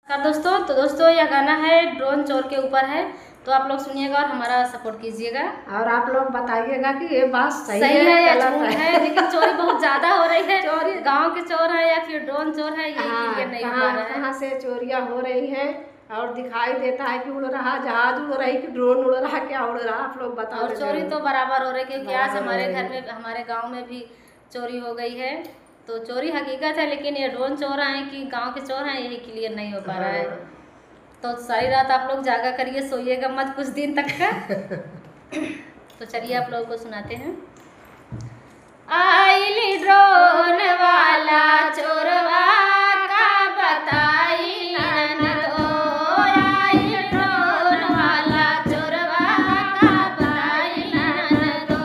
दोस्तों तो दोस्तों यह गाना है ड्रोन चोर के ऊपर है, तो आप लोग सुनिएगा और हमारा सपोर्ट कीजिएगा और आप लोग बताइएगा कि ये बात सही है या गलत झूठ है। लेकिन चोरी बहुत ज्यादा हो रही है। चोरी गांव के चोर है या फिर ड्रोन चोर है, ये क्लियर नहीं हो पा रहा है। कहाँ से चोरियां हो रही है और दिखाई देता है कि उड़ रहा जहाज उड़ रही कि ड्रोन उड़ रहा, क्या उड़ रहा, आप लोग बताओ। और चोरी तो बराबर हो रही है, क्योंकि आज हमारे घर में हमारे गाँव में भी चोरी हो गई है। तो चोरी हकीकत है, लेकिन ये ड्रोन चोर हैं कि गाँव के चोर हैं, यही क्लियर नहीं हो पा रहा है। तो सारी रात आप लोग जागा करिए, सोइएगा मत कुछ दिन तक का। तो चलिए आप लोगों को सुनाते हैं। आइली ड्रोन वाला चोरवा का बताई ननदो, आइल ड्रोन वाला चोरवा का बताई ननदो,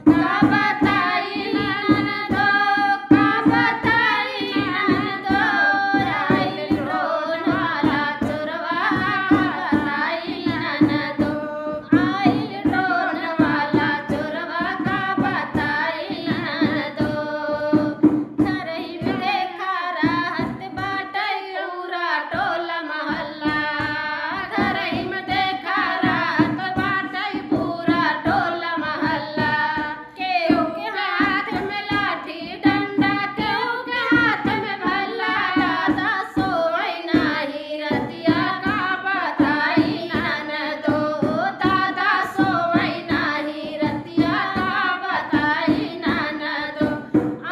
का बताई ननदो, का बताई ननदो, आइल ड्रोन वाला चोरवा का बताई ननदो, आइल ड्रोन वाला चोरवा का बताई ननदो। घरही में देखा राहत बाटे पूरा टोला मोहल्ला, घरही में देखा राहत बाटे पूरा टोला मोहल्ला। केहू के हाथ में लाठी डंडा, केहू के हाथ में भल्ला, दादा सोई नाही रतिया का बताई ननदो, दादा सोई नाही रतिया का बताई ननदो,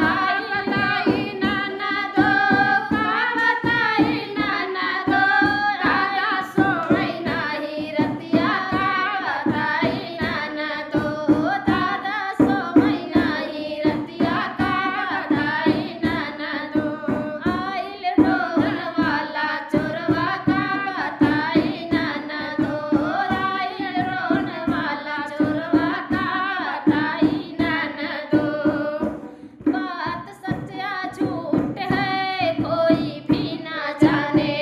आई बताई ननदो, का बताई ननदो, दादा सोई नाही रतिया का बताई ननदो, दादा सोई नाही रतिया का बताई ननदो, आइल ड्रोन वाला चोरवा का बताई ननदो, आइल ड्रोन वाला चोरवा का बताई ननदो। बात सच या झूठ है कोई भी ना जाने,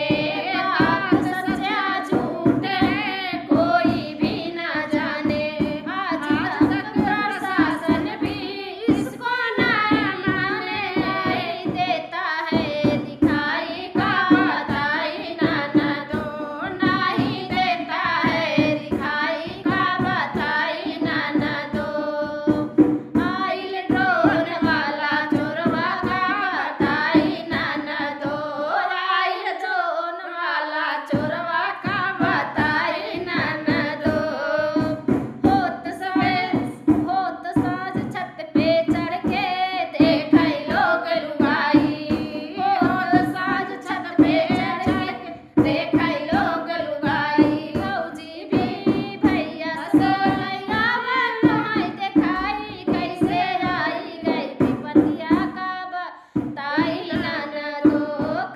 बात सच या झूठ है कोई भी ना जाने। आज तक प्रशासन भी इसको नहीं माने, नहीं देता है दिखाई का बताई ननदो, नहीं देता है दिखाई का बताई ननदो, आइल ड्रोन वाला चोरवा का बताई ननदो, आइल ड्रोन वाला चोरवा का बताई ननदो। होत साँझ छत पे चढ़ के देखे लोग लुगाई, होत साँझ छत पे चढ़ के देखे लोग लुगाई। भौजी भी भैया सोलैया तुम्हें देखाई, कैसे आई गई विपतिया का बताई ननदो,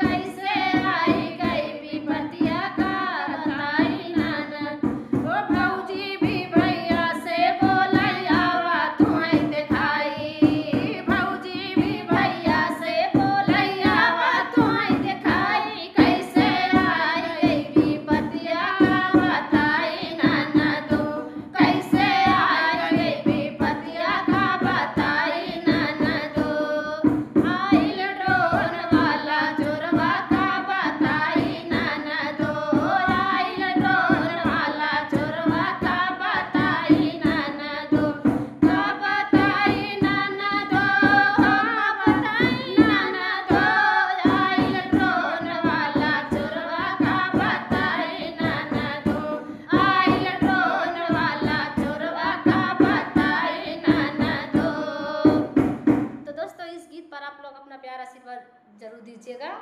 कैसे आई गई विपतिया का बताई ननदो। ओ भौजी भी भैया से बोलैया तुम्हें देखाई, भौजी भी भैया से बोलैया तुम्हें देखाई, कैसे आई गई विपतिया का बताई ननदो, कैसे आई गई विपतिया का बताई ननदो, आइल ड्रोन वाला चोरवा का बताई ननदो, आइल ड्रोन वाला चोरवा का बताई ननदो, का बताई ननदो, का बताई ननदो, आइल ड्रोन वाला चोरवा का बताई ननदो, आइल ड्रोन वाला चोरवा का बताई ननदो। तो दोस्तों इस गीत पर आप लोग अपना प्यार आशीर्वाद जरूर दीजिएगा।